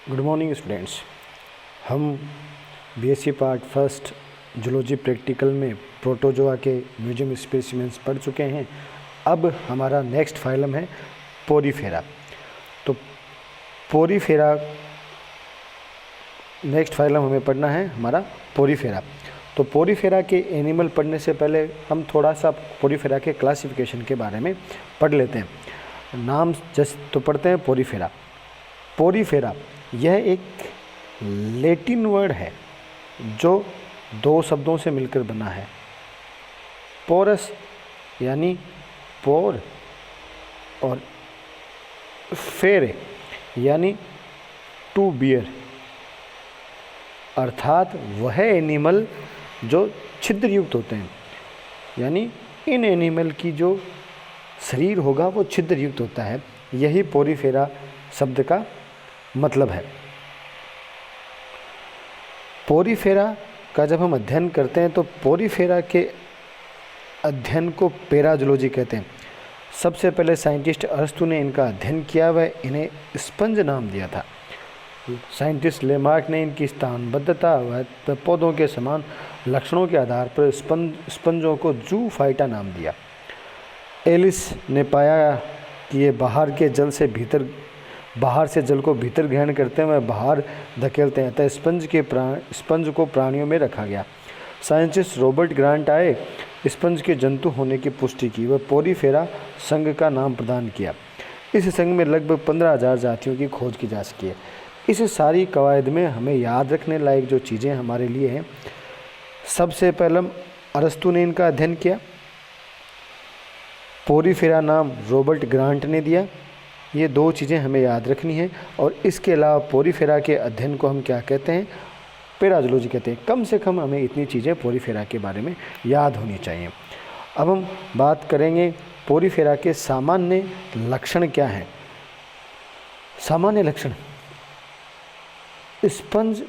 Good morning students. हम BSc part first zoology practical में protozoa के म्यूजियम स्पेसिमेंस पढ़ चुके हैं। अब हमारा नेक्स्ट फाइलम है पोरीफेरा। तो पोरीफेरा नेक्स्ट फाइलम हमें पढ़ना है हमारा पोरीफेरा। तो पोरीफेरा के एनिमल पढ़ने से पहले हम थोड़ा सा पोरीफेरा के क्लासिफिकेशन के बारे में पढ़ लेते हैं। नाम जैसे तो पढ़ते हैं पोरीफेरा। पोरीफेरा यह एक लैटिन वर्ड है जो दो शब्दों से मिलकर बना है। पोरस यानी पोर और फेरे यानी टू बियर, अर्थात वह एनिमल जो छिद्र युक्त होते हैं, यानी इन एनिमल की जो शरीर होगा वो छिद्र युक्त होता है। यही पोरीफेरा शब्द का मतलब है। पोरीफेरा का जब हम अध्ययन करते हैं तो पोरीफेरा के अध्ययन को पैराजूलॉजी कहते हैं। सबसे पहले साइंटिस्ट अरस्तु ने इनका अध्ययन किया, वह इन्हें स्पंज नाम दिया था। साइंटिस्ट लेमार्क ने इनकी स्थानबद्धता व पौधों के समान लक्षणों के आधार पर स्पंजों को जूफाइटा नाम दिया। एलिस ने पाया कि ये बाहर से जल को भीतर ग्रहण करते हैं, वह बाहर धकेलते हैं, अतः स्पंज को प्राणियों में रखा गया। साइंटिस्ट रॉबर्ट ग्रांट आए, स्पंज के जंतु होने की पुष्टि की, वह पोरीफेरा संघ का नाम प्रदान किया। इस संघ में लगभग 15,000 जातियों की खोज की जा सकी है। इस सारी कवायद में हमें याद रखने लायक जो चीज़ें हमारे लिए हैं, सबसे पहले अरस्तु ने इनका अध्ययन किया, पोरीफेरा नाम रॉबर्ट ग्रांट ने दिया। ये दो चीज़ें हमें याद रखनी है। और इसके अलावा पोरीफेरा के अध्ययन को हम क्या कहते हैं? पैराजूलॉजी कहते हैं। कम से कम हमें इतनी चीज़ें पोरीफेरा के बारे में याद होनी चाहिए। अब हम बात करेंगे पोरीफेरा के सामान्य लक्षण क्या हैं। सामान्य लक्षण: स्पंज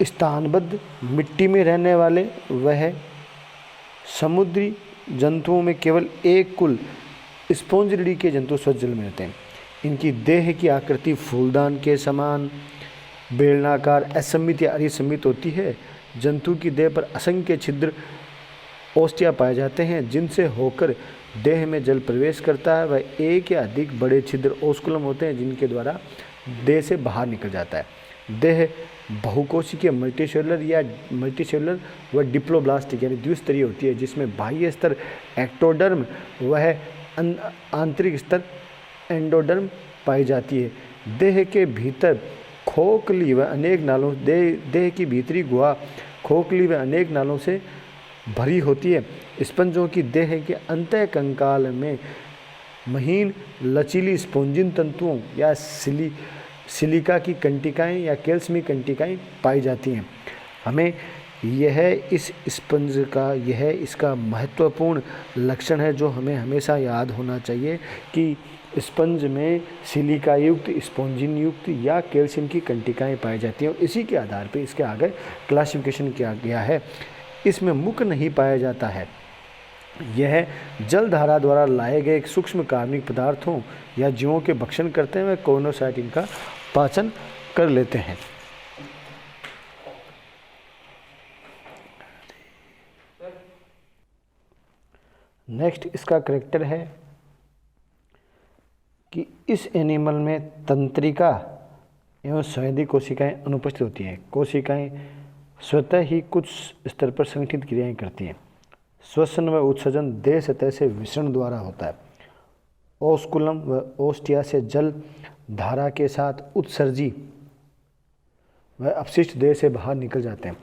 स्थानबद्ध मिट्टी में रहने वाले, वह समुद्री जंतुओं में केवल एक कुल स्पॉन्जिलिडी के जंतु स्वच्छ जल में रहते हैं। इनकी देह की आकृति फूलदान के समान बेलनाकार असममित या अरिसममित होती है। जंतु की देह पर असंख्य छिद्र ओस्टिया पाए जाते हैं, जिनसे होकर देह में जल प्रवेश करता है। वह एक या अधिक बड़े छिद्र ओस्कुलम होते हैं, जिनके द्वारा देह से बाहर निकल जाता है। देह बहुकोशिकीय मल्टीसेलुलर व डिप्लोब्लास्टिक यानी द्विस्तरीय होती है, जिसमें बाह्य स्तर एक्टोडर्म वह आंतरिक स्तर एंडोडर्म पाई जाती है। देह के भीतर खोखली व अनेक नालों देह की भीतरी गुहा खोखली व अनेक नालों से भरी होती है। स्पंजों की देह के अंतः कंकाल में महीन लचीली स्पोंजिन तंतुओं या सिलिका की कंटिकाएं या कैल्शियमी कंटिकाएं पाई जाती हैं। हमें यह इस स्पंज का इसका महत्वपूर्ण लक्षण है, जो हमें हमेशा याद होना चाहिए कि स्पंज में सिलिका युक्त, स्पोंजिन युक्त या कैल्शियम की कंटिकाएं पाई जाती हैं। और इसी के आधार पर इसके आगे क्लासिफिकेशन किया गया है। इसमें मुख्य नहीं पाया जाता है। यह जलधारा द्वारा लाए गए सूक्ष्म कार्बनिक पदार्थों या जीवों के भक्षण करते हैं, वे कोनोसाइट इनका पाचन कर लेते हैं। नेक्स्ट इसका करैक्टर है कि इस एनिमल में तंत्रिका एवं संवेदी कोशिकाएं अनुपस्थित होती हैं। कोशिकाएं स्वतः ही कुछ स्तर पर संगठित क्रियाएं करती हैं। श्वसन व उत्सर्जन देह सतह से विसरण द्वारा होता है। ओस्कुलम व ओस्टिया से जल धारा के साथ उत्सर्जी व अपशिष्ट देह से बाहर निकल जाते हैं।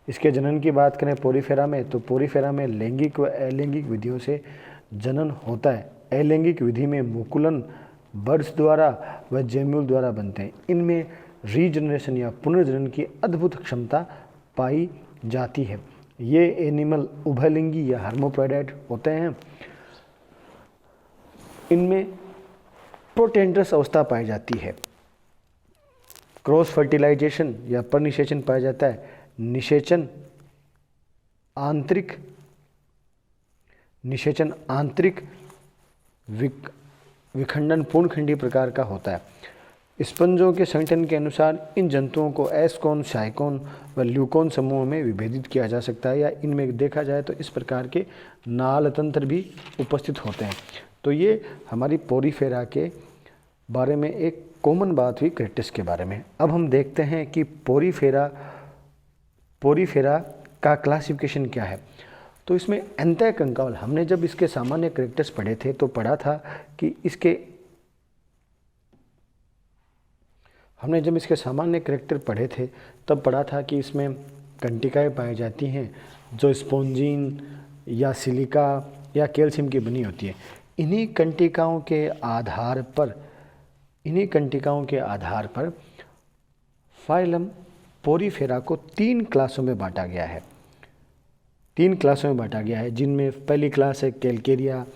इसके जनन की बात करें पोरीफेरा में, तो पोरीफेरा में लैंगिक व अलैंगिक विधियों से जनन होता है। अलैंगिक विधि में मुकुलन बर्ड्स द्वारा व जेम्यूल द्वारा बनते हैं। इनमें रीजनरेशन या पुनर्जनन की अद्भुत क्षमता पाई जाती है। ये एनिमल उभयलिंगी या हर्मोप्रोडाइट होते हैं। इनमें प्रोटेंड्रस अवस्था पाई जाती है। क्रॉस फर्टिलाइजेशन या परनिषेचन पाया जाता है। निषेचन आंतरिक विखंडन पूर्णखंडी प्रकार का होता है। स्पंजों के संगठन के अनुसार इन जंतुओं को एस्कोन, शाइकोन व ल्यूकोन समूह में विभेदित किया जा सकता है, या इनमें देखा जाए तो इस प्रकार के नाल तंत्र भी उपस्थित होते हैं। तो ये हमारी पोरीफेरा के बारे में एक कॉमन बात हुई क्रेटस के बारे में। अब हम देखते हैं कि पोरीफेरा का क्लासिफिकेशन क्या है। तो इसमें एंथैकंकाल, हमने जब इसके सामान्य कैरेक्टर्स पढ़े थे तो पढ़ा था कि हमने जब इसके सामान्य कैरेक्टर पढ़े थे तब पढ़ा था कि इसमें कंटिकाएँ पाई जाती हैं जो स्पॉन्जिन या सिलिका या कैल्शियम की बनी होती है। इन्हीं कंटिकाओं के आधार पर फाइलम पोरीफेरा को 3 क्लासों में बांटा गया है, जिनमें पहली क्लास है कैलकेरिया,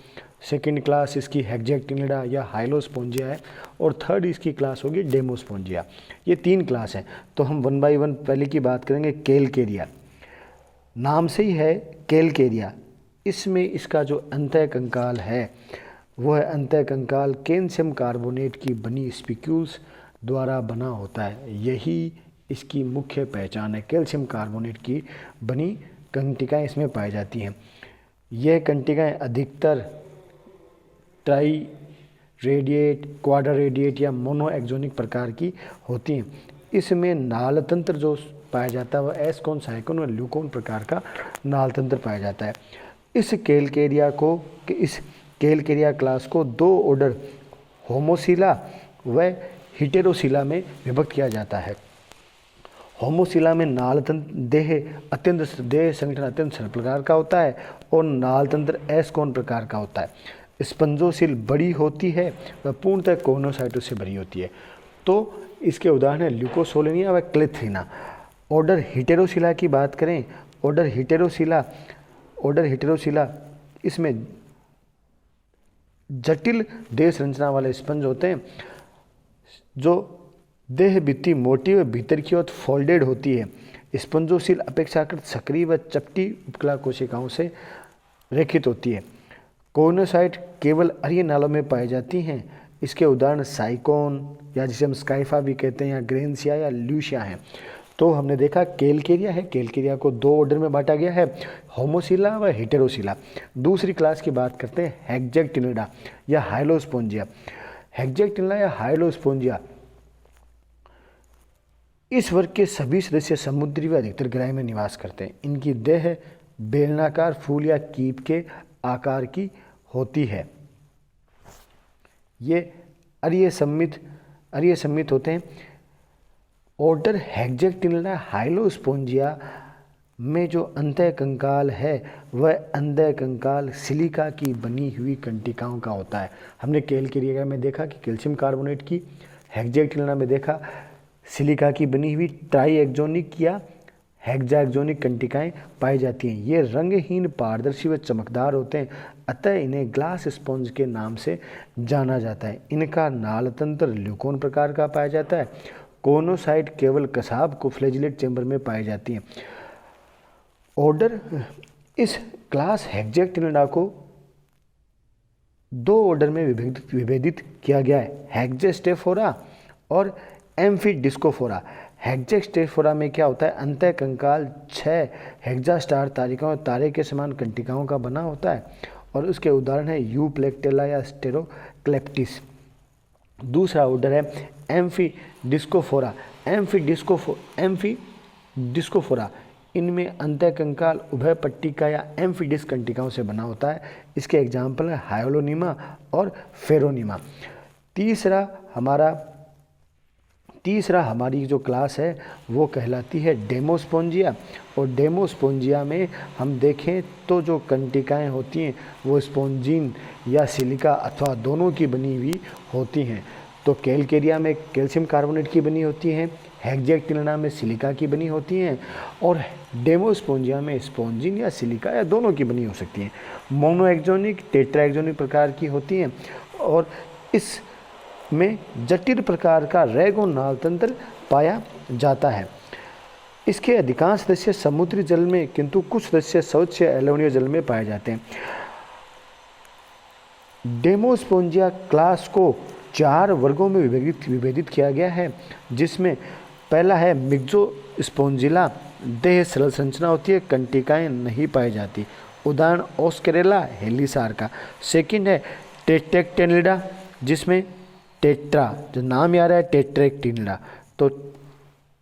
सेकंड क्लास इसकी हेक्जेक्टिनिडा या हाइलोस्पोंजिया है, और थर्ड इसकी क्लास होगी डेमोस्पोंजिया। ये 3 क्लास हैं। तो हम 1 बाय 1 पहले की बात करेंगे। कैलकेरिया, नाम से ही है कैलकेरिया, इसमें इसका जो अंतःकंकाल है वो है अंतःकंकाल कैल्शियम कार्बोनेट की बनी स्पिक्यूल्स द्वारा बना होता है। यही इसकी मुख्य पहचान है। कैल्शियम कार्बोनेट की बनी कंटिकाएँ इसमें पाई जाती हैं। यह कंटिकाएँ अधिकतर ट्राई रेडिएट, क्वाड्रा रेडिएट या मोनो एक्जोनिक प्रकार की होती हैं। इसमें नाल तंत्र जो पाया जाता है वह एस्कोन, साइकोन और ल्यूकोन प्रकार का नाल तंत्र पाया जाता है। इस कैलकेरिया क्लास को 2 ऑर्डर होमोसिला व हिटेरोसिला में विभक्त किया जाता है। होमोसिला में नाल तंत्र देह संगठन अत्यंत सरल प्रकार का होता है और नाल तंत्र एस्कोन प्रकार का होता है। स्पंजोसिल बड़ी होती है व पूर्णतः कोनोसाइटों से भरी होती है। तो इसके उदाहरण है ल्यूकोसोलेनिया व क्लेथ्रिना। ऑर्डर हिटेरोसिला की बात करें, ऑर्डर हिटेरोसिला इसमें जटिल देह संरचना वाले स्पंज होते हैं, जो देह भित्ति मोटी व भीतर की ओर फोल्डेड होती है। स्पंजोसिल अपेक्षाकृत सक्रिय व चपटी उपकला कोशिकाओं से रेखित होती है। कोनोसाइट केवल अरीय नालों में पाई जाती हैं। इसके उदाहरण साइकोन या जिसे हम स्काइफा भी कहते हैं, या ग्रेन्सिया या ल्यूशिया हैं। तो हमने देखा कैलकेरिया है, कैलकेरिया को 2 ऑर्डर में बांटा गया है, होमोसिला व हिटेरोसिला। दूसरी क्लास की बात करते हैं हेक्जेक्टिनिडा या हाइलोस्पोंजिया। हेक्जेक्टिनिडा या हाइलोस्पोंजिया इस वर्ग के सभी सदस्य समुद्री व अधिकतर गहराई में निवास करते हैं। इनकी देह बेलनाकार फूल या कीप के आकार की होती है। ये अरीय सम्मित होते हैं। ऑर्डर हेक्जेक्टिनिडा हाइलोस्पोंजिया में जो अंतःकंकाल है वह अंतःकंकाल सिलिका की बनी हुई कंटिकाओं का होता है। हमने कैलकेरिया में देखा कि कैल्शियम कार्बोनेट की, हेक्जेक्टिनिडा में देखा सिलिका की बनी हुई ट्राई एक्जोनिक या हेक्साएक्सोनिक कंटिकाएं पाई जाती हैं। ये रंगहीन, पारदर्शी व चमकदार होते हैं, अतः इन्हें ग्लास स्पॉन्ज के नाम से जाना जाता है। इनका नाल तंत्र ल्यूकोन प्रकार का पाया जाता है। कोनोसाइट केवल कसाब को फ्लैजिलेट चैम्बर में पाई जाती हैं। ऑर्डर इस क्लास हेक्जेक्टिनिडा को 2 ऑर्डर में विभेदित किया गया है, हेक्जेस्टेफोरा और एम्फीडिस्कोफोरा। हेक्जेस्टेफोरा में क्या होता है, अंतःकंकाल 6 हेक्सा स्टार तारिकाओं और तारे के समान कंटिकाओं का बना होता है, और उसके उदाहरण है यूप्लेक्टेला या स्टेरोक्लेप्टिस। दूसरा ऑर्डर है एम्फीडिस्कोफोरा। एम्फीडिस्कोफोरा इनमें अंतःकंकाल उभय पट्टिका या एम्फीडिस्क कंटिकाओं से बना होता है। इसके एग्जाम्पल है हायोलोनिमा और फेरोनिमा। तीसरा हमारी जो क्लास है वो कहलाती है डेमोस्पोंजिया, और डेमोस्पोंजिया में हम देखें तो जो कंटिकाएं होती हैं वो स्पोंजिन या सिलिका अथवा दोनों की बनी हुई होती हैं। तो कैलकेरिया में कैल्शियम कार्बोनेट की बनी होती हैं, हेक्जेक्टिनिडा में सिलिका की बनी होती हैं, और डेमोस्पोंजिया में स्पोंजिन या सिलिका या दोनों की बनी हो सकती हैं। मोनोएक्सोनिक, टेट्राएक्सोनिक प्रकार की होती हैं, और इस में जटिल प्रकार का रेगोनाल तंत्र पाया जाता है। इसके अधिकांश सदस्य समुद्री जल में, किंतु कुछ सदस्य स्वच्छ या एलोनिया जल में पाए जाते हैं। डेमोस्पोंजिया क्लास को 4 वर्गों में विभेदित किया गया है, जिसमें पहला है मिक्सोस्पोंजिला, देह सरल संरचना होती है, कंटिकाएं नहीं पाई जाती, उदाहरण ओस्केरेला हेलिसार का। सेकंड है टेट्रेक्टिनिडा, जिसमें टेट्रा, जो नाम याद है टेट्रेक्टिनिडा, तो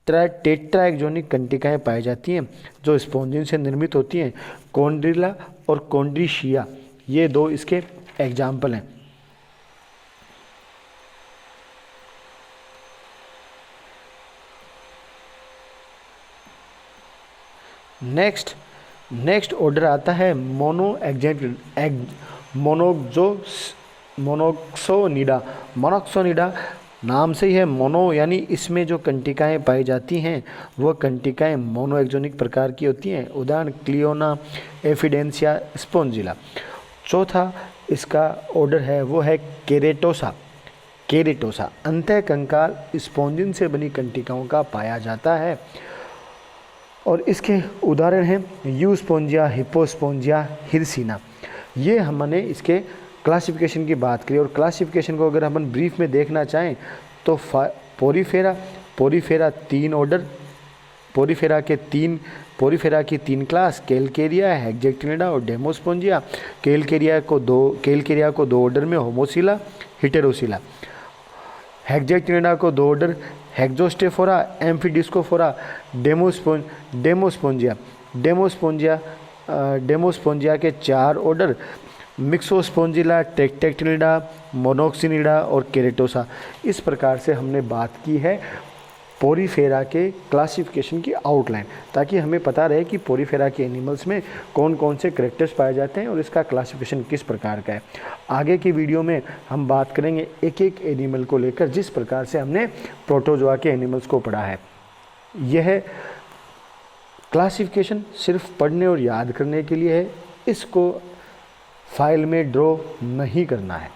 टेट्रा एक्जोनिक कंटिकाएं पाई जाती हैं जो स्पॉन्जिन से निर्मित होती हैं। कॉन्ड्रिला और कॉन्ड्रीशिया, ये 2 इसके एग्जाम्पल हैं। नेक्स्ट ऑर्डर आता है मोनोक्सोनिडा। नाम से ही है मोनो, यानी इसमें जो कंटिकाएं पाई जाती हैं वह कंटिकाएं मोनोएक्जोनिक प्रकार की होती हैं, उदाहरण क्लियोना, एफिडेंसिया, स्पोंजिला। चौथा इसका ऑर्डर है वो है केरेटोसा। अंतः कंकाल स्पोंजिन से बनी कंटिकाओं का पाया जाता है और इसके उदाहरण हैं यूस्पोंजिया, हिपोस्पोंजिया, हिरसिना। ये हमने इसके क्लासिफिकेशन की बात करी, और क्लासिफिकेशन को अगर हम ब्रीफ में देखना चाहें तो पोरीफेरा 3 ऑर्डर, पोरीफेरा की 3 क्लास, कैलकेरिया, हेक्जेक्टिनिडा और डेमोस्पोंजिया। कैलकेरिया को दो ऑर्डर में, होमोसिला, हिटेरोसिला। हेक्जेक्टिनिडा को 2 ऑर्डर, हेक्सोस्टेफोरा, एम्फिडिस्कोफोरा, डेमोस्पोंजिया के 4 ऑर्डर, मिक्सोस्पोंजिला, टेट्रेक्टिनिडा, मोनोक्सिनिडा और केरेटोसा। इस प्रकार से हमने बात की है पोरीफेरा के क्लासिफिकेशन की आउटलाइन, ताकि हमें पता रहे कि पोरीफेरा के एनिमल्स में कौन कौन से कैरेक्टर्स पाए जाते हैं और इसका क्लासिफिकेशन किस प्रकार का है। आगे की वीडियो में हम बात करेंगे एक एक एनिमल को लेकर, जिस प्रकार से हमने प्रोटोजोआ के एनिमल्स को पढ़ा है। यह क्लासिफिकेशन सिर्फ पढ़ने और याद करने के लिए है, इसको फाइल में ड्रॉ नहीं करना है।